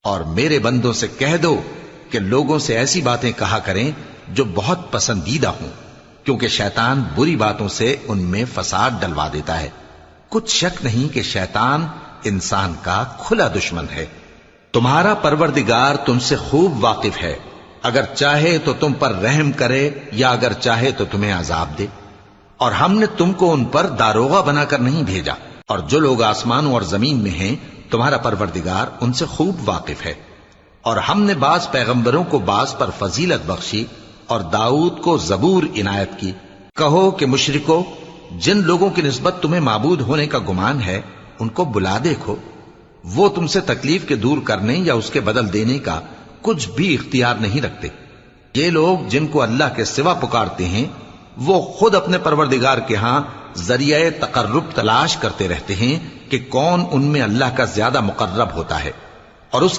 اور میرے بندوں سے کہہ دو کہ لوگوں سے ایسی باتیں کہا کریں جو بہت پسندیدہ ہوں، کیونکہ شیطان بری باتوں سے ان میں فساد ڈلوا دیتا ہے۔ کچھ شک نہیں کہ شیطان انسان کا کھلا دشمن ہے۔ تمہارا پروردگار تم سے خوب واقف ہے، اگر چاہے تو تم پر رحم کرے یا اگر چاہے تو تمہیں عذاب دے۔ اور ہم نے تم کو ان پر داروغہ بنا کر نہیں بھیجا، اور جو لوگ آسمانوں اور زمین میں ہیں تمہارا پروردگار ان سے خوب واقف ہے۔ اور ہم نے بعض پیغمبروں کو بعض پر فضیلت بخشی اور داؤد کو زبور عنایت کی۔ کہو کہ مشرکو، جن لوگوں کی نسبت تمہیں معبود ہونے کا گمان ہے ان کو بلا دیکھو، وہ تم سے تکلیف کے دور کرنے یا اس کے بدل دینے کا کچھ بھی اختیار نہیں رکھتے۔ یہ لوگ جن کو اللہ کے سوا پکارتے ہیں وہ خود اپنے پروردگار کے ہاں ذریعہ تقرب تلاش کرتے رہتے ہیں کہ کون ان میں اللہ کا زیادہ مقرب ہوتا ہے، اور اس کے